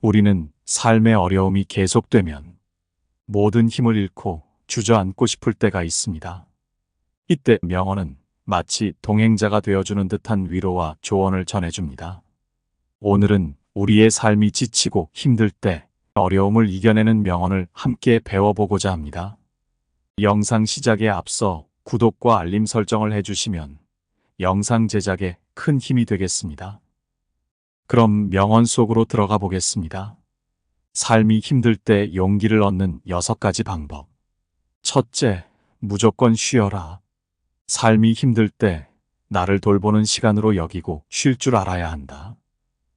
우리는 삶의 어려움이 계속되면 모든 힘을 잃고 주저앉고 싶을 때가 있습니다. 이때 명언은 마치 동행자가 되어주는 듯한 위로와 조언을 전해줍니다. 오늘은 우리의 삶이 지치고 힘들 때 어려움을 이겨내는 명언을 함께 배워보고자 합니다. 영상 시작에 앞서 구독과 알림 설정을 해주시면 영상 제작에 큰 힘이 되겠습니다. 그럼 명언 속으로 들어가 보겠습니다. 삶이 힘들 때 용기를 얻는 6가지 방법. 첫째, 무조건 쉬어라. 삶이 힘들 때 나를 돌보는 시간으로 여기고 쉴 줄 알아야 한다.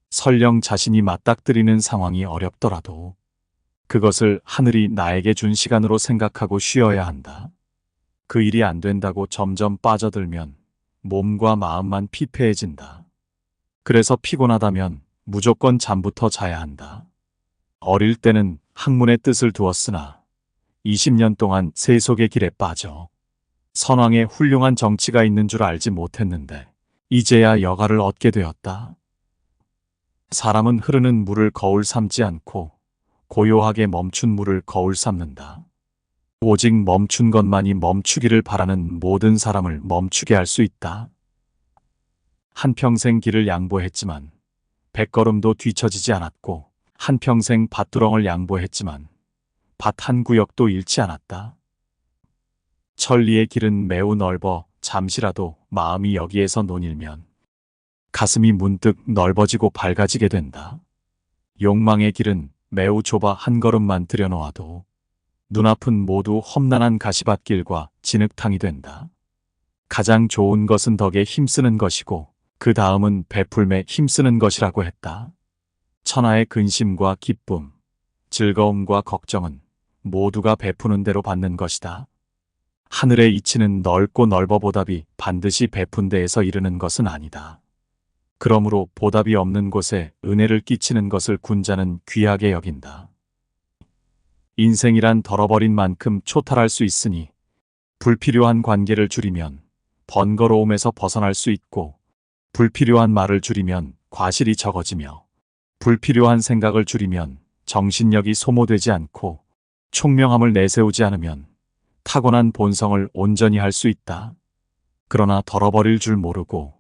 설령 자신이 맞닥뜨리는 상황이 어렵더라도 그것을 하늘이 나에게 준 시간으로 생각하고 쉬어야 한다. 그 일이 안 된다고 점점 빠져들면 몸과 마음만 피폐해진다. 그래서 피곤하다면 무조건 잠부터 자야 한다. 어릴 때는 학문의 뜻을 두었으나 20년 동안 세속의 길에 빠져 선왕에 훌륭한 정치가 있는 줄 알지 못했는데 이제야 여가를 얻게 되었다. 사람은 흐르는 물을 거울 삼지 않고 고요하게 멈춘 물을 거울 삼는다. 오직 멈춘 것만이 멈추기를 바라는 모든 사람을 멈추게 할 수 있다. 한평생 길을 양보했지만 100걸음도 뒤처지지 않았고 한평생 밭두렁을 양보했지만 밭 한 구역도 잃지 않았다. 천리의 길은 매우 넓어 잠시라도 마음이 여기에서 논일면 가슴이 문득 넓어지고 밝아지게 된다. 욕망의 길은 매우 좁아 한 걸음만 들여놓아도 눈앞은 모두 험난한 가시밭길과 진흙탕이 된다. 가장 좋은 것은 덕에 힘쓰는 것이고 그 다음은 베풀매 힘쓰는 것이라고 했다. 천하의 근심과 기쁨, 즐거움과 걱정은 모두가 베푸는 대로 받는 것이다. 하늘의 이치는 넓고 넓어 보답이 반드시 베푼 데에서 이르는 것은 아니다. 그러므로 보답이 없는 곳에 은혜를 끼치는 것을 군자는 귀하게 여긴다. 인생이란 덜어버린 만큼 초탈할 수 있으니 불필요한 관계를 줄이면 번거로움에서 벗어날 수 있고 불필요한 말을 줄이면 과실이 적어지며 불필요한 생각을 줄이면 정신력이 소모되지 않고 총명함을 내세우지 않으면 타고난 본성을 온전히 할 수 있다. 그러나 덜어버릴 줄 모르고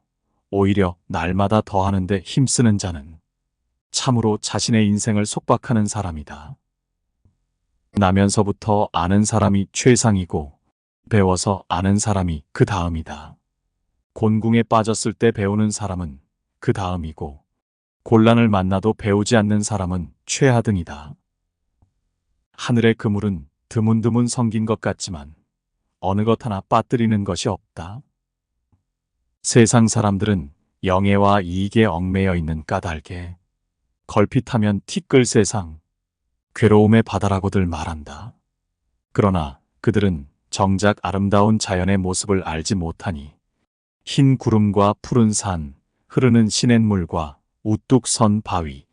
오히려 날마다 더하는데 힘쓰는 자는 참으로 자신의 인생을 속박하는 사람이다. 나면서부터 아는 사람이 최상이고 배워서 아는 사람이 그 다음이다. 곤궁에 빠졌을 때 배우는 사람은 그 다음이고 곤란을 만나도 배우지 않는 사람은 최하등이다. 하늘의 그물은 드문드문 성긴 것 같지만 어느 것 하나 빠뜨리는 것이 없다. 세상 사람들은 영예와 이익에 얽매여 있는 까닭에 걸핏하면 티끌 세상, 괴로움의 바다라고들 말한다. 그러나 그들은 정작 아름다운 자연의 모습을 알지 못하니 흰 구름과 푸른 산, 흐르는 시냇물과 우뚝 선 바위,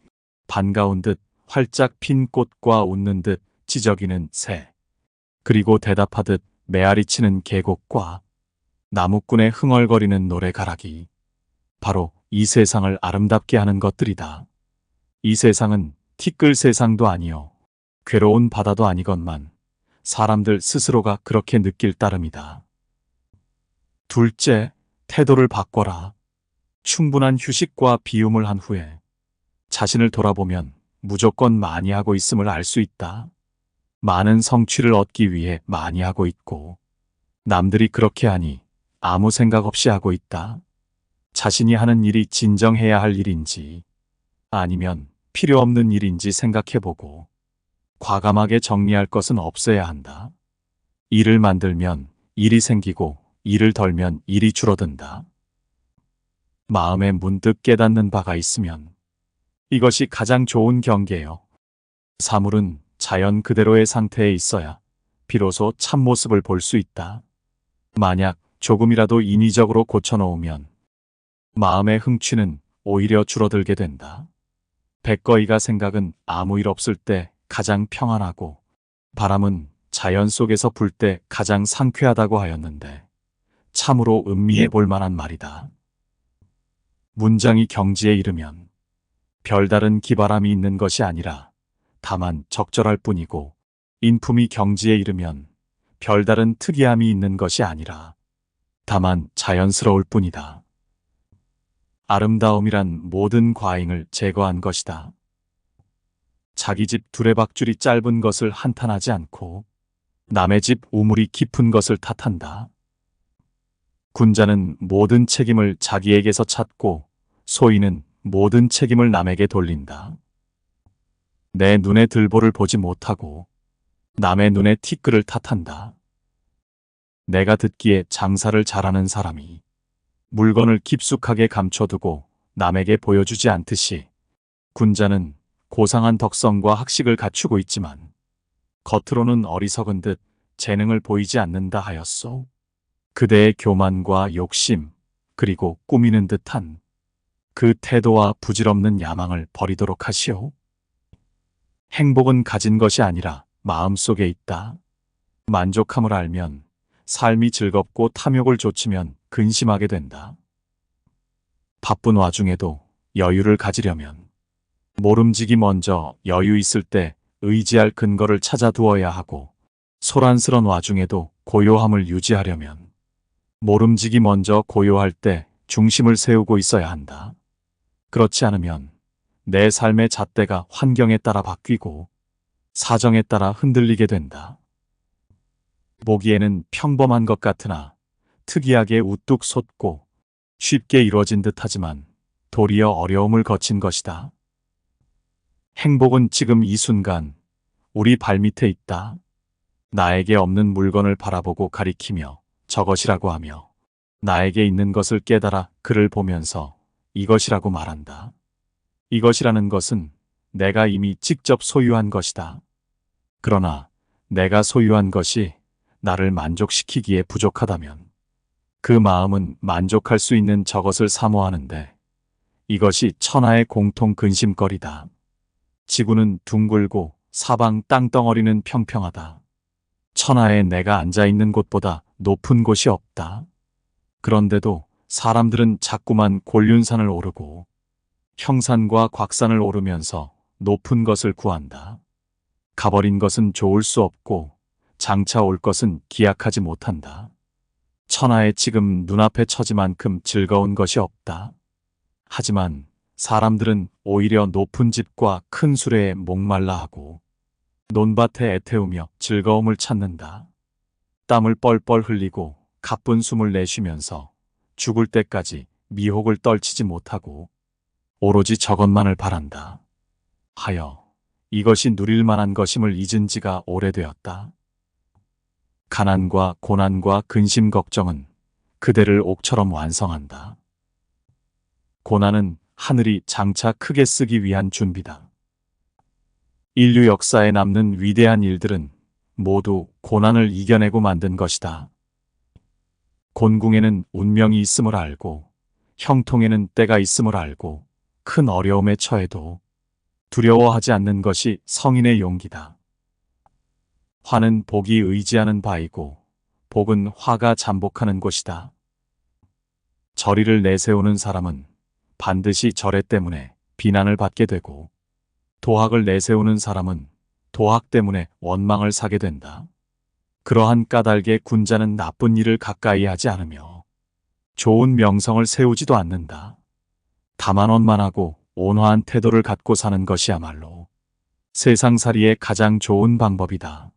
반가운 듯 활짝 핀 꽃과 웃는 듯 지저귀는 새, 그리고 대답하듯 메아리치는 계곡과 나무꾼의 흥얼거리는 노래가락이 바로 이 세상을 아름답게 하는 것들이다. 이 세상은 티끌 세상도 아니요 괴로운 바다도 아니건만 사람들 스스로가 그렇게 느낄 따름이다. 둘째, 태도를 바꿔라. 충분한 휴식과 비움을 한 후에 자신을 돌아보면 무조건 많이 하고 있음을 알 수 있다. 많은 성취를 얻기 위해 많이 하고 있고 남들이 그렇게 하니 아무 생각 없이 하고 있다. 자신이 하는 일이 진정해야 할 일인지 아니면 필요 없는 일인지 생각해보고 과감하게 정리할 것은 없어야 한다. 일을 만들면 일이 생기고 일을 덜면 일이 줄어든다. 마음에 문득 깨닫는 바가 있으면 이것이 가장 좋은 경계요. 사물은 자연 그대로의 상태에 있어야 비로소 참모습을 볼 수 있다. 만약 조금이라도 인위적으로 고쳐놓으면 마음의 흥취는 오히려 줄어들게 된다. 백거이가 생각은 아무 일 없을 때 가장 평안하고 바람은 자연 속에서 불 때 가장 상쾌하다고 하였는데 참으로 음미해 볼 만한 말이다. 문장이 경지에 이르면 별다른 기바람이 있는 것이 아니라 다만 적절할 뿐이고, 인품이 경지에 이르면 별다른 특이함이 있는 것이 아니라 다만 자연스러울 뿐이다. 아름다움이란 모든 과잉을 제거한 것이다. 자기 집 두레박줄이 짧은 것을 한탄하지 않고 남의 집 우물이 깊은 것을 탓한다. 군자는 모든 책임을 자기에게서 찾고 소인은 모든 책임을 남에게 돌린다. 내 눈에 들보를 보지 못하고 남의 눈에 티끌을 탓한다. 내가 듣기에 장사를 잘하는 사람이 물건을 깊숙하게 감춰두고 남에게 보여주지 않듯이 군자는 고상한 덕성과 학식을 갖추고 있지만 겉으로는 어리석은 듯 재능을 보이지 않는다 하였소. 그대의 교만과 욕심, 그리고 꾸미는 듯한 그 태도와 부질없는 야망을 버리도록 하시오. 행복은 가진 것이 아니라 마음속에 있다. 만족함을 알면 삶이 즐겁고 탐욕을 좇으면 근심하게 된다. 바쁜 와중에도 여유를 가지려면 모름지기 먼저 여유 있을 때 의지할 근거를 찾아 두어야 하고, 소란스런 와중에도 고요함을 유지하려면 모름지기 먼저 고요할 때 중심을 세우고 있어야 한다. 그렇지 않으면 내 삶의 잣대가 환경에 따라 바뀌고 사정에 따라 흔들리게 된다. 보기에는 평범한 것 같으나 특이하게 우뚝 솟고 쉽게 이루어진 듯하지만 도리어 어려움을 거친 것이다. 행복은 지금 이 순간 우리 발밑에 있다. 나에게 없는 물건을 바라보고 가리키며 저것이라고 하며 나에게 있는 것을 깨달아 그를 보면서 이것이라고 말한다. 이것이라는 것은 내가 이미 직접 소유한 것이다. 그러나 내가 소유한 것이 나를 만족시키기에 부족하다면 그 마음은 만족할 수 있는 저것을 사모하는데, 이것이 천하의 공통 근심거리다. 지구는 둥글고 사방 땅덩어리는 평평하다. 천하에 내가 앉아있는 곳보다 높은 곳이 없다. 그런데도 사람들은 자꾸만 곤륜산을 오르고 형산과 곽산을 오르면서 높은 것을 구한다. 가버린 것은 좋을 수 없고 장차 올 것은 기약하지 못한다. 천하에 지금 눈앞에 처지만큼 즐거운 것이 없다. 하지만 사람들은 오히려 높은 집과 큰 수레에 목말라 하고 논밭에 애태우며 즐거움을 찾는다. 땀을 뻘뻘 흘리고 가쁜 숨을 내쉬면서 죽을 때까지 미혹을 떨치지 못하고 오로지 저것만을 바란다. 하여 이것이 누릴 만한 것임을 잊은 지가 오래되었다. 가난과 고난과 근심 걱정은 그대를 옥처럼 완성한다. 고난은 하늘이 장차 크게 쓰기 위한 준비다. 인류 역사에 남는 위대한 일들은 모두 고난을 이겨내고 만든 것이다. 곤궁에는 운명이 있음을 알고 형통에는 때가 있음을 알고 큰 어려움에 처해도 두려워하지 않는 것이 성인의 용기다. 화는 복이 의지하는 바이고 복은 화가 잠복하는 곳이다. 절의를 내세우는 사람은 반드시 절의 때문에 비난을 받게 되고, 도학을 내세우는 사람은 도학 때문에 원망을 사게 된다. 그러한 까닭에 군자는 나쁜 일을 가까이 하지 않으며 좋은 명성을 세우지도 않는다. 다만 원만하고 온화한 태도를 갖고 사는 것이야말로 세상살이의 가장 좋은 방법이다.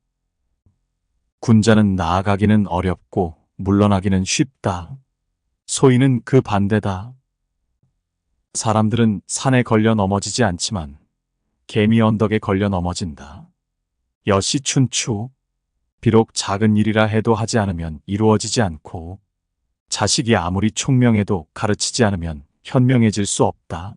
군자는 나아가기는 어렵고 물러나기는 쉽다. 소인은 그 반대다. 사람들은 산에 걸려 넘어지지 않지만 개미 언덕에 걸려 넘어진다. 여시춘추. 비록 작은 일이라 해도 하지 않으면 이루어지지 않고, 자식이 아무리 총명해도 가르치지 않으면 현명해질 수 없다.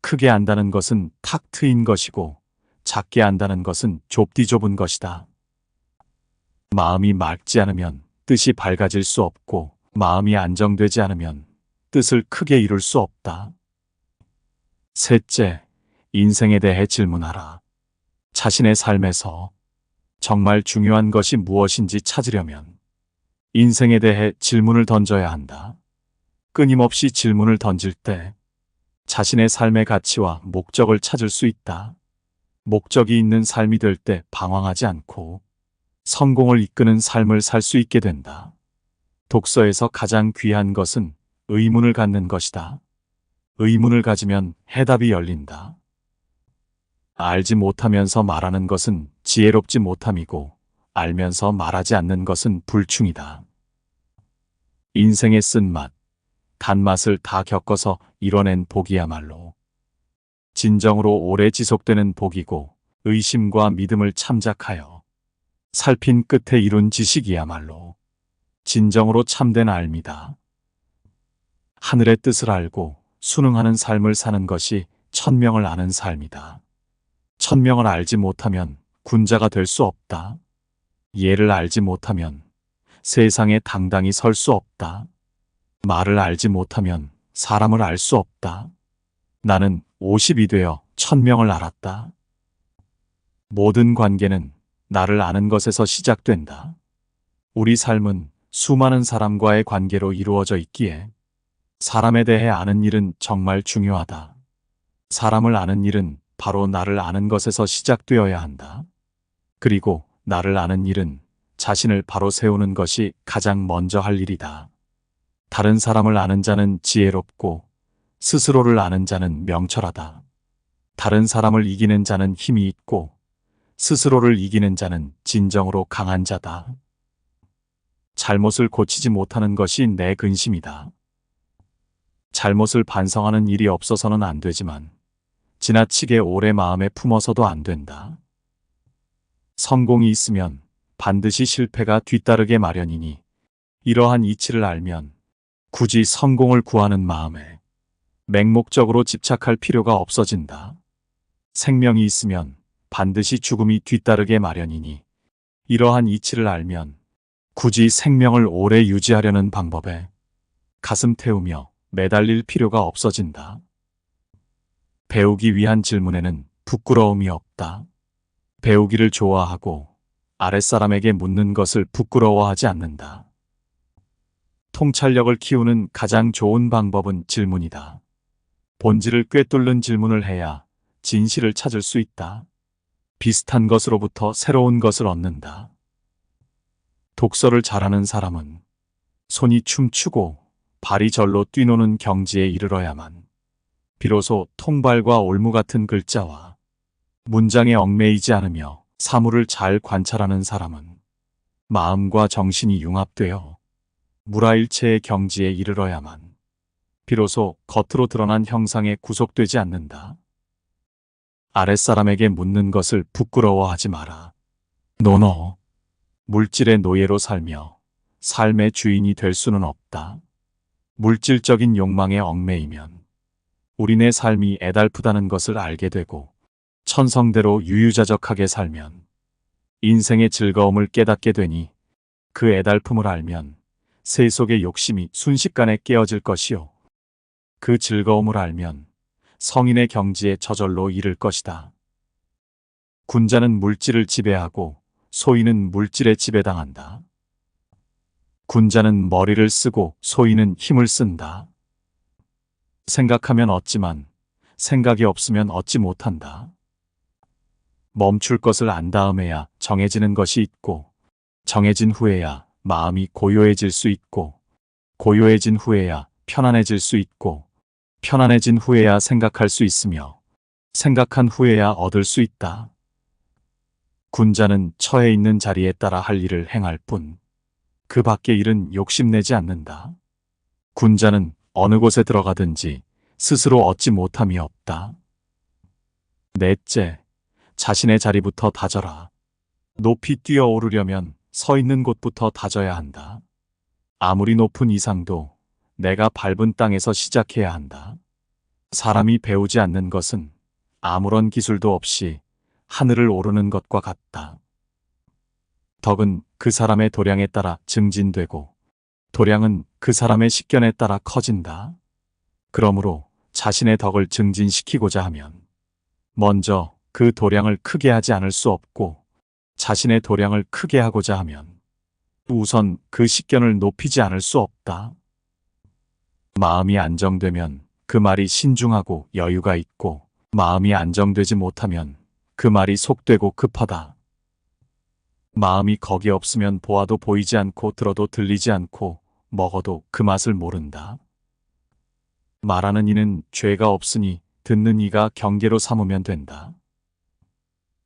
크게 안다는 것은 탁 트인 것이고 작게 안다는 것은 좁디 좁은 것이다. 마음이 맑지 않으면 뜻이 밝아질 수 없고, 마음이 안정되지 않으면 뜻을 크게 이룰 수 없다. 셋째, 인생에 대해 질문하라. 자신의 삶에서 정말 중요한 것이 무엇인지 찾으려면 인생에 대해 질문을 던져야 한다. 끊임없이 질문을 던질 때 자신의 삶의 가치와 목적을 찾을 수 있다. 목적이 있는 삶이 될 때 방황하지 않고 성공을 이끄는 삶을 살 수 있게 된다. 독서에서 가장 귀한 것은 의문을 갖는 것이다. 의문을 가지면 해답이 열린다. 알지 못하면서 말하는 것은 지혜롭지 못함이고 알면서 말하지 않는 것은 불충이다. 인생의 쓴맛, 단맛을 다 겪어서 이뤄낸 복이야말로 진정으로 오래 지속되는 복이고 의심과 믿음을 참작하여 살핀 끝에 이룬 지식이야말로 진정으로 참된 알미다. 하늘의 뜻을 알고 순응하는 삶을 사는 것이 천명을 아는 삶이다. 천명을 알지 못하면 군자가 될 수 없다. 예를 알지 못하면 세상에 당당히 설 수 없다. 말을 알지 못하면 사람을 알 수 없다. 나는 50이 되어 천명을 알았다. 모든 관계는 나를 아는 것에서 시작된다. 우리 삶은 수많은 사람과의 관계로 이루어져 있기에 사람에 대해 아는 일은 정말 중요하다. 사람을 아는 일은 바로 나를 아는 것에서 시작되어야 한다. 그리고 나를 아는 일은 자신을 바로 세우는 것이 가장 먼저 할 일이다. 다른 사람을 아는 자는 지혜롭고 스스로를 아는 자는 명철하다. 다른 사람을 이기는 자는 힘이 있고 스스로를 이기는 자는 진정으로 강한 자다. 잘못을 고치지 못하는 것이 내 근심이다. 잘못을 반성하는 일이 없어서는 안 되지만 지나치게 오래 마음에 품어서도 안 된다. 성공이 있으면 반드시 실패가 뒤따르게 마련이니 이러한 이치를 알면 굳이 성공을 구하는 마음에 맹목적으로 집착할 필요가 없어진다. 생명이 있으면 반드시 죽음이 뒤따르게 마련이니 이러한 이치를 알면 굳이 생명을 오래 유지하려는 방법에 가슴 태우며 매달릴 필요가 없어진다. 배우기 위한 질문에는 부끄러움이 없다. 배우기를 좋아하고 아랫사람에게 묻는 것을 부끄러워하지 않는다. 통찰력을 키우는 가장 좋은 방법은 질문이다. 본질을 꿰뚫는 질문을 해야 진실을 찾을 수 있다. 비슷한 것으로부터 새로운 것을 얻는다. 독서를 잘하는 사람은 손이 춤추고 발이 절로 뛰노는 경지에 이르러야만 비로소 통발과 올무 같은 글자와 문장에 얽매이지 않으며 사물을 잘 관찰하는 사람은 마음과 정신이 융합되어 무라일체의 경지에 이르러야만 비로소 겉으로 드러난 형상에 구속되지 않는다. 아랫사람에게 묻는 것을 부끄러워하지 마라. 노노. 물질의 노예로 살며 삶의 주인이 될 수는 없다. 물질적인 욕망에 얽매이면 우리네 삶이 애달프다는 것을 알게 되고 천성대로 유유자적하게 살면 인생의 즐거움을 깨닫게 되니 그 애달픔을 알면 세속의 욕심이 순식간에 깨어질 것이요. 그 즐거움을 알면 성인의 경지에 저절로 이를 것이다. 군자는 물질을 지배하고 소인은 물질에 지배당한다. 군자는 머리를 쓰고 소인은 힘을 쓴다. 생각하면 얻지만 생각이 없으면 얻지 못한다. 멈출 것을 안 다음에야 정해지는 것이 있고 정해진 후에야 마음이 고요해질 수 있고 고요해진 후에야 편안해질 수 있고 편안해진 후에야 생각할 수 있으며 생각한 후에야 얻을 수 있다. 군자는 처해 있는 자리에 따라 할 일을 행할 뿐 그 밖의 일은 욕심내지 않는다. 군자는 어느 곳에 들어가든지 스스로 얻지 못함이 없다. 넷째, 자신의 자리부터 다져라. 높이 뛰어오르려면 서 있는 곳부터 다져야 한다. 아무리 높은 이상도 내가 밟은 땅에서 시작해야 한다. 사람이 배우지 않는 것은 아무런 기술도 없이 하늘을 오르는 것과 같다. 덕은 그 사람의 도량에 따라 증진되고 도량은 그 사람의 식견에 따라 커진다. 그러므로 자신의 덕을 증진시키고자 하면 먼저 그 도량을 크게 하지 않을 수 없고 자신의 도량을 크게 하고자 하면 우선 그 식견을 높이지 않을 수 없다. 마음이 안정되면 그 말이 신중하고 여유가 있고 마음이 안정되지 못하면 그 말이 속되고 급하다. 마음이 거기 없으면 보아도 보이지 않고 들어도 들리지 않고 먹어도 그 맛을 모른다. 말하는 이는 죄가 없으니 듣는 이가 경계로 삼으면 된다.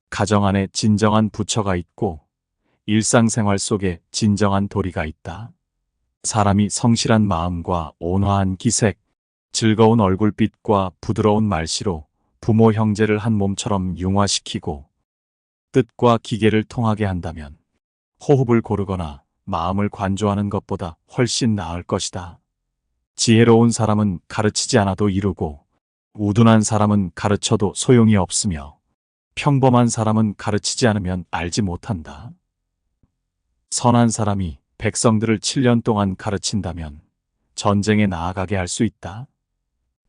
가정 안에 진정한 부처가 있고 일상생활 속에 진정한 도리가 있다. 사람이 성실한 마음과 온화한 기색, 즐거운 얼굴빛과 부드러운 말씨로 부모 형제를 한 몸처럼 융화시키고 뜻과 기계를 통하게 한다면 호흡을 고르거나 마음을 관조하는 것보다 훨씬 나을 것이다. 지혜로운 사람은 가르치지 않아도 이루고 우둔한 사람은 가르쳐도 소용이 없으며 평범한 사람은 가르치지 않으면 알지 못한다. 선한 사람이 백성들을 7년 동안 가르친다면 전쟁에 나아가게 할 수 있다.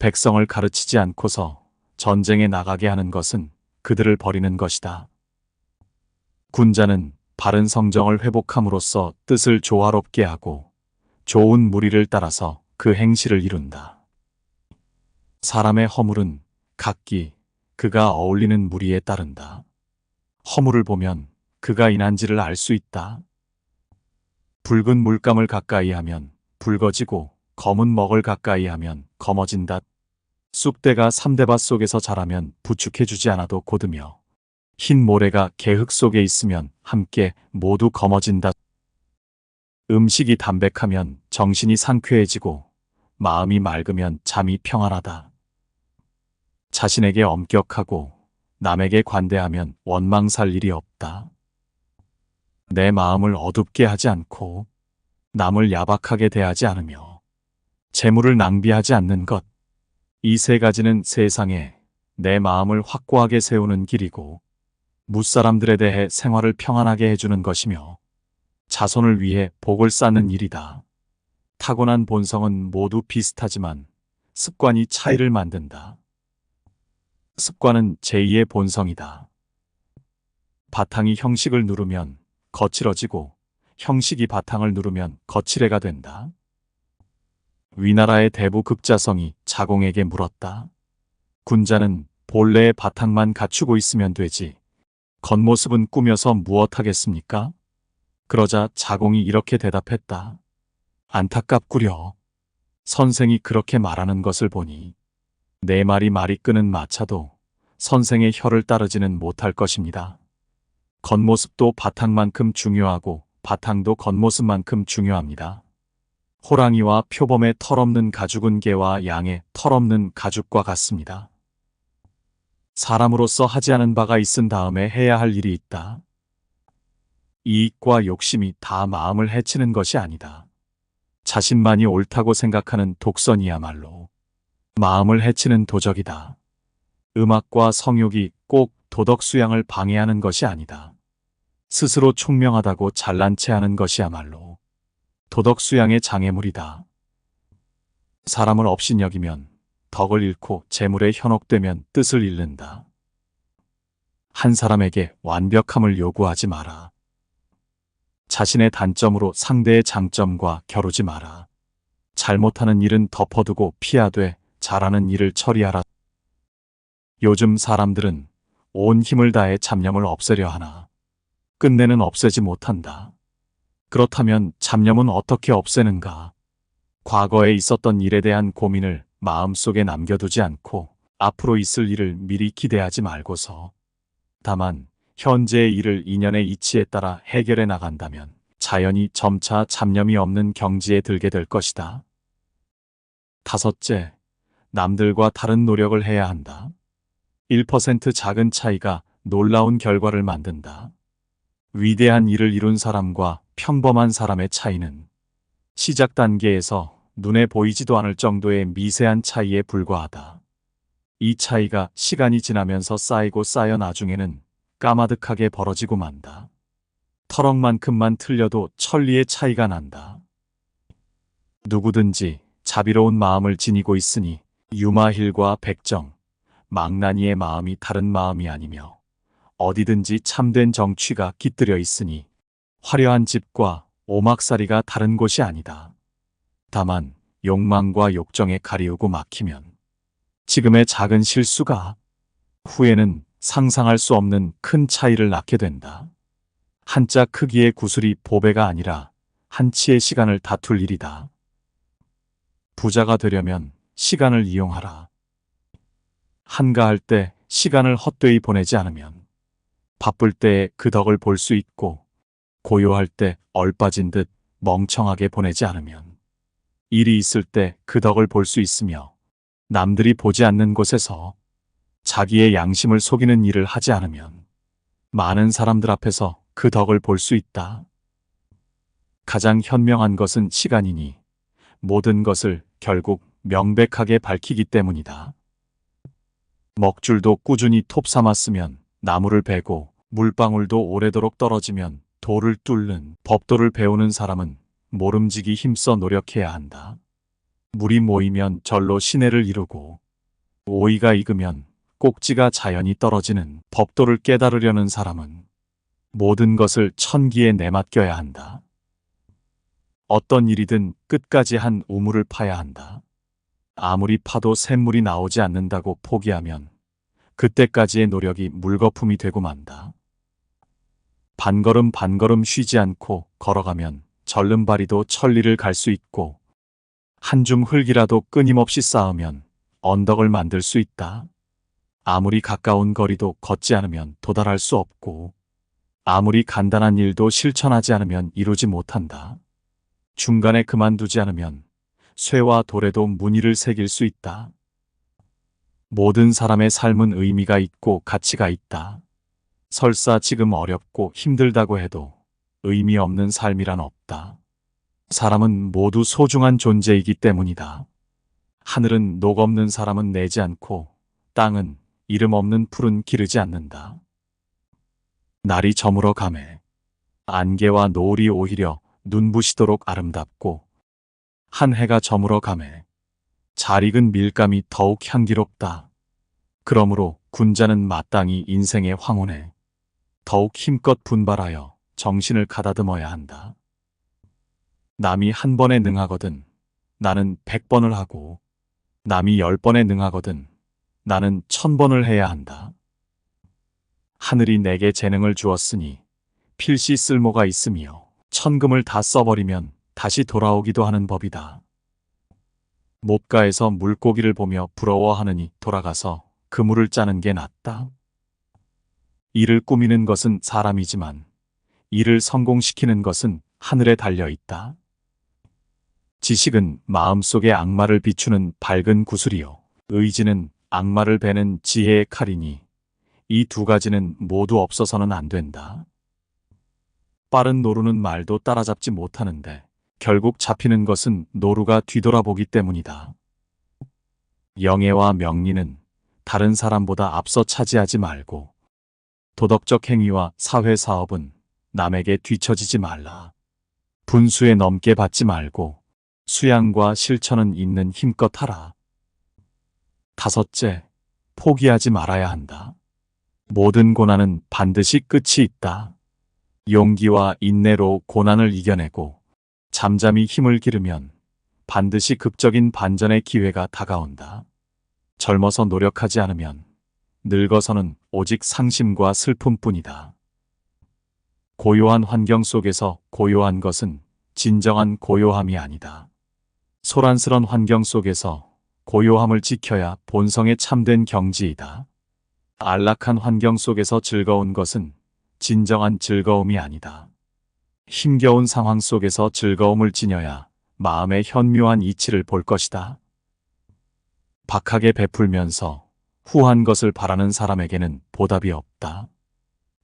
백성을 가르치지 않고서 전쟁에 나가게 하는 것은 그들을 버리는 것이다. 군자는 바른 성정을 회복함으로써 뜻을 조화롭게 하고 좋은 무리를 따라서 그 행실을 이룬다. 사람의 허물은 각기 그가 어울리는 무리에 따른다. 허물을 보면 그가 인한지를 알 수 있다. 붉은 물감을 가까이 하면 붉어지고 검은 먹을 가까이 하면 검어진다. 쑥대가 삼대밭 속에서 자라면 부축해주지 않아도 곧으며 흰 모래가 개흙 속에 있으면 함께 모두 검어진다. 음식이 담백하면 정신이 상쾌해지고 마음이 맑으면 잠이 평안하다. 자신에게 엄격하고 남에게 관대하면 원망 살 일이 없다. 내 마음을 어둡게 하지 않고 남을 야박하게 대하지 않으며 재물을 낭비하지 않는 것. 이 세 가지는 세상에 내 마음을 확고하게 세우는 길이고 무사람들에 대해 생활을 평안하게 해주는 것이며 자손을 위해 복을 쌓는 일이다. 타고난 본성은 모두 비슷하지만 습관이 차이를 만든다. 습관은 제2의 본성이다. 바탕이 형식을 누르면 거칠어지고 형식이 바탕을 누르면 거칠애가 된다. 위나라의 대부 극자성이 자공에게 물었다. 군자는 본래의 바탕만 갖추고 있으면 되지 겉모습은 꾸며서 무엇하겠습니까? 그러자 자공이 이렇게 대답했다. 안타깝구려. 선생이 그렇게 말하는 것을 보니 내 말이 끄는 마차도 선생의 혀를 따르지는 못할 것입니다. 겉모습도 바탕만큼 중요하고 바탕도 겉모습만큼 중요합니다. 호랑이와 표범의 털없는 가죽은 개와 양의 털없는 가죽과 같습니다. 사람으로서 하지 않은 바가 있은 다음에 해야 할 일이 있다. 이익과 욕심이 다 마음을 해치는 것이 아니다. 자신만이 옳다고 생각하는 독선이야말로 마음을 해치는 도적이다. 음악과 성욕이 꼭 도덕 수양을 방해하는 것이 아니다. 스스로 총명하다고 잘난 체 하는 것이야말로 도덕 수양의 장애물이다. 사람을 업신여기면 덕을 잃고 재물에 현혹되면 뜻을 잃는다. 한 사람에게 완벽함을 요구하지 마라. 자신의 단점으로 상대의 장점과 겨루지 마라. 잘못하는 일은 덮어두고 피하되 잘하는 일을 처리하라. 요즘 사람들은 온 힘을 다해 잡념을 없애려 하나 끝내는 없애지 못한다. 그렇다면 잡념은 어떻게 없애는가? 과거에 있었던 일에 대한 고민을 마음속에 남겨두지 않고 앞으로 있을 일을 미리 기대하지 말고서 다만 현재의 일을 인연의 이치에 따라 해결해 나간다면 자연히 점차 잡념이 없는 경지에 들게 될 것이다. 다섯째, 남들과 다른 노력을 해야 한다. 1% 작은 차이가 놀라운 결과를 만든다. 위대한 일을 이룬 사람과 평범한 사람의 차이는 시작 단계에서 눈에 보이지도 않을 정도의 미세한 차이에 불과하다. 이 차이가 시간이 지나면서 쌓이고 쌓여 나중에는 까마득하게 벌어지고 만다. 터럭만큼만 틀려도 천리의 차이가 난다. 누구든지 자비로운 마음을 지니고 있으니 유마힐과 백정, 망나니의 마음이 다른 마음이 아니며 어디든지 참된 정취가 깃들여 있으니 화려한 집과 오막살이가 다른 곳이 아니다. 다만 욕망과 욕정에 가리우고 막히면 지금의 작은 실수가 후에는 상상할 수 없는 큰 차이를 낳게 된다. 한자 크기의 구슬이 보배가 아니라 한치의 시간을 다툴 일이다. 부자가 되려면 시간을 이용하라. 한가할 때 시간을 헛되이 보내지 않으면 바쁠 때에 그 덕을 볼 수 있고, 고요할 때 얼빠진 듯 멍청하게 보내지 않으면 일이 있을 때 그 덕을 볼 수 있으며, 남들이 보지 않는 곳에서 자기의 양심을 속이는 일을 하지 않으면 많은 사람들 앞에서 그 덕을 볼 수 있다. 가장 현명한 것은 시간이니 모든 것을 결국 명백하게 밝히기 때문이다. 먹줄도 꾸준히 톱 삼았으면 나무를 베고, 물방울도 오래도록 떨어지면 돌을 뚫는 법도를 배우는 사람은 모름지기 힘써 노력해야 한다. 물이 모이면 절로 시내를 이루고, 오이가 익으면 꼭지가 자연히 떨어지는 법도를 깨달으려는 사람은 모든 것을 천기에 내맡겨야 한다. 어떤 일이든 끝까지 한 우물을 파야 한다. 아무리 파도 샘물이 나오지 않는다고 포기하면 그때까지의 노력이 물거품이 되고 만다. 반걸음 반걸음 쉬지 않고 걸어가면 절름발이도 천리를 갈 수 있고, 한 줌 흙이라도 끊임없이 쌓으면 언덕을 만들 수 있다. 아무리 가까운 거리도 걷지 않으면 도달할 수 없고, 아무리 간단한 일도 실천하지 않으면 이루지 못한다. 중간에 그만두지 않으면 쇠와 돌에도 무늬를 새길 수 있다. 모든 사람의 삶은 의미가 있고 가치가 있다. 설사 지금 어렵고 힘들다고 해도 의미 없는 삶이란 없다. 사람은 모두 소중한 존재이기 때문이다. 하늘은 녹 없는 사람은 내지 않고, 땅은 이름 없는 풀은 기르지 않는다. 날이 저물어 가매 안개와 노을이 오히려 눈부시도록 아름답고, 한 해가 저물어 가매 잘 익은 밀감이 더욱 향기롭다. 그러므로 군자는 마땅히 인생의 황혼에 더욱 힘껏 분발하여 정신을 가다듬어야 한다. 남이 한 번에 능하거든 나는 100번을 하고, 남이 10번에 능하거든 나는 1000번을 해야 한다. 하늘이 내게 재능을 주었으니 필시 쓸모가 있으며, 천금을 다 써버리면 다시 돌아오기도 하는 법이다. 못가에서 물고기를 보며 부러워하느니 돌아가서 그물을 짜는 게 낫다. 일을 꾸미는 것은 사람이지만 일을 성공시키는 것은 하늘에 달려 있다. 지식은 마음속의 악마를 비추는 밝은 구슬이요, 의지는 악마를 베는 지혜의 칼이니 이 두 가지는 모두 없어서는 안 된다. 빠른 노루는 말도 따라잡지 못하는데 결국 잡히는 것은 노루가 뒤돌아보기 때문이다. 영예와 명리는 다른 사람보다 앞서 차지하지 말고, 도덕적 행위와 사회사업은 남에게 뒤처지지 말라. 분수에 넘게 받지 말고 수양과 실천은 있는 힘껏 하라. 다섯째, 포기하지 말아야 한다. 모든 고난은 반드시 끝이 있다. 용기와 인내로 고난을 이겨내고 잠잠히 힘을 기르면 반드시 극적인 반전의 기회가 다가온다. 젊어서 노력하지 않으면 늙어서는 오직 상심과 슬픔뿐이다. 고요한 환경 속에서 고요한 것은 진정한 고요함이 아니다. 소란스런 환경 속에서 고요함을 지켜야 본성에 참된 경지이다. 안락한 환경 속에서 즐거운 것은 진정한 즐거움이 아니다. 힘겨운 상황 속에서 즐거움을 지녀야 마음의 현묘한 이치를 볼 것이다. 박하게 베풀면서 후한 것을 바라는 사람에게는 보답이 없다.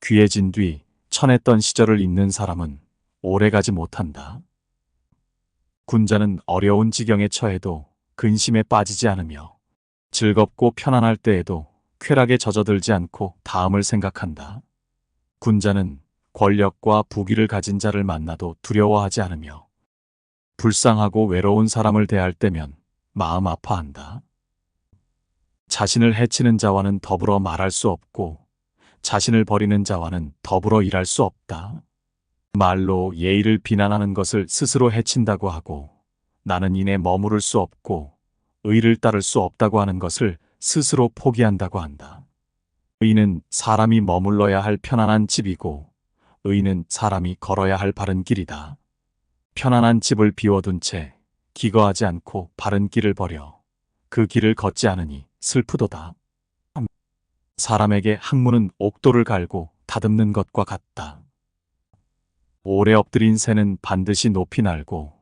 귀해진 뒤 천했던 시절을 잊는 사람은 오래가지 못한다. 군자는 어려운 지경에 처해도 근심에 빠지지 않으며, 즐겁고 편안할 때에도 쾌락에 젖어들지 않고 다음을 생각한다. 군자는 권력과 부귀를 가진 자를 만나도 두려워하지 않으며, 불쌍하고 외로운 사람을 대할 때면 마음 아파한다. 자신을 해치는 자와는 더불어 말할 수 없고, 자신을 버리는 자와는 더불어 일할 수 없다. 말로 예의를 비난하는 것을 스스로 해친다고 하고, 나는 이내 머무를 수 없고 의를 따를 수 없다고 하는 것을 스스로 포기한다고 한다. 의는 사람이 머물러야 할 편안한 집이고, 의는 사람이 걸어야 할 바른 길이다. 편안한 집을 비워둔 채 기거하지 않고 바른 길을 버려 그 길을 걷지 않으니 슬프도다. 사람에게 학문은 옥도를 갈고 다듬는 것과 같다. 오래 엎드린 새는 반드시 높이 날고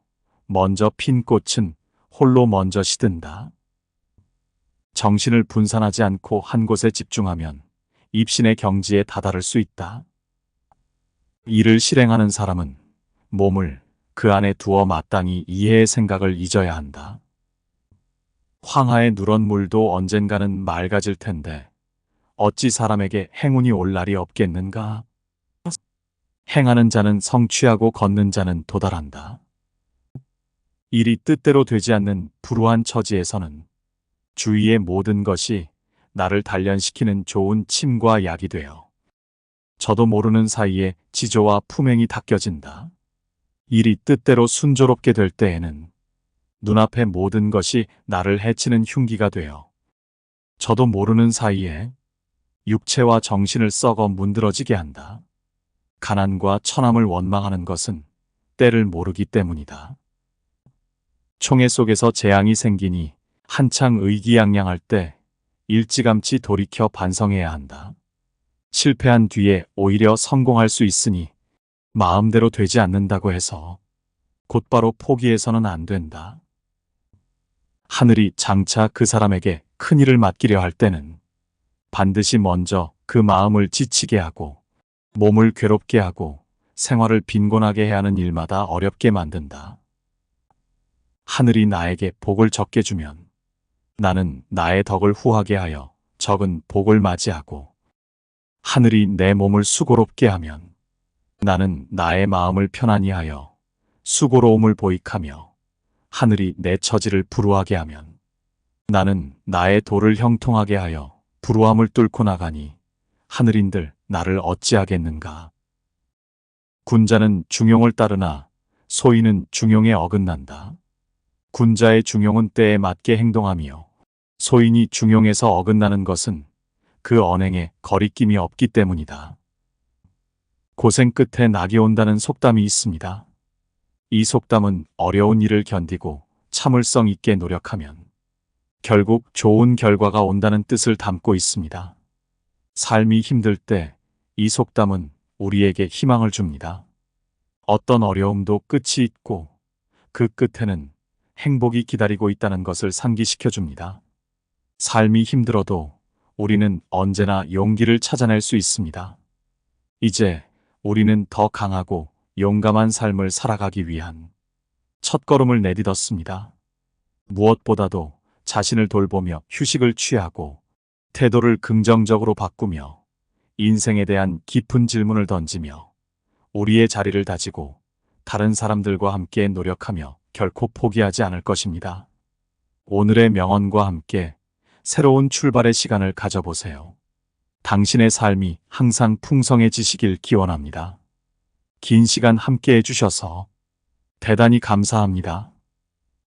먼저 핀 꽃은 홀로 먼저 시든다. 정신을 분산하지 않고 한 곳에 집중하면 입신의 경지에 다다를 수 있다. 이를 실행하는 사람은 몸을 그 안에 두어 마땅히 이해의 생각을 잊어야 한다. 황하에 누런 물도 언젠가는 맑아질 텐데 어찌 사람에게 행운이 올 날이 없겠는가? 행하는 자는 성취하고 걷는 자는 도달한다. 일이 뜻대로 되지 않는 불우한 처지에서는 주위의 모든 것이 나를 단련시키는 좋은 침과 약이 되어 저도 모르는 사이에 지조와 품행이 닦여진다. 일이 뜻대로 순조롭게 될 때에는 눈앞의 모든 것이 나를 해치는 흉기가 되어 저도 모르는 사이에 육체와 정신을 썩어 문드러지게 한다. 가난과 천함을 원망하는 것은 때를 모르기 때문이다. 총애 속에서 재앙이 생기니 한창 의기양양할 때 일찌감치 돌이켜 반성해야 한다. 실패한 뒤에 오히려 성공할 수 있으니 마음대로 되지 않는다고 해서 곧바로 포기해서는 안 된다. 하늘이 장차 그 사람에게 큰일을 맡기려 할 때는 반드시 먼저 그 마음을 지치게 하고 몸을 괴롭게 하고 생활을 빈곤하게 해야 하는 일마다 어렵게 만든다. 하늘이 나에게 복을 적게 주면 나는 나의 덕을 후하게 하여 적은 복을 맞이하고, 하늘이 내 몸을 수고롭게 하면 나는 나의 마음을 편안히 하여 수고로움을 보익하며, 하늘이 내 처지를 불우하게 하면 나는 나의 도를 형통하게 하여 불우함을 뚫고 나가니 하늘인들 나를 어찌하겠는가. 군자는 중용을 따르나 소인은 중용에 어긋난다. 군자의 중용은 때에 맞게 행동하며 소인이 중용에서 어긋나는 것은 그 언행에 거리낌이 없기 때문이다. 고생 끝에 낙이 온다는 속담이 있습니다. 이 속담은 어려운 일을 견디고 참을성 있게 노력하면 결국 좋은 결과가 온다는 뜻을 담고 있습니다. 삶이 힘들 때 이 속담은 우리에게 희망을 줍니다. 어떤 어려움도 끝이 있고 그 끝에는 행복이 기다리고 있다는 것을 상기시켜 줍니다. 삶이 힘들어도 우리는 언제나 용기를 찾아낼 수 있습니다. 이제 우리는 더 강하고 용감한 삶을 살아가기 위한 첫걸음을 내딛었습니다. 무엇보다도 자신을 돌보며 휴식을 취하고 태도를 긍정적으로 바꾸며 인생에 대한 깊은 질문을 던지며 우리의 자리를 다지고 다른 사람들과 함께 노력하며 결코 포기하지 않을 것입니다. 오늘의 명언과 함께 새로운 출발의 시간을 가져보세요. 당신의 삶이 항상 풍성해지시길 기원합니다. 긴 시간 함께 해주셔서 대단히 감사합니다.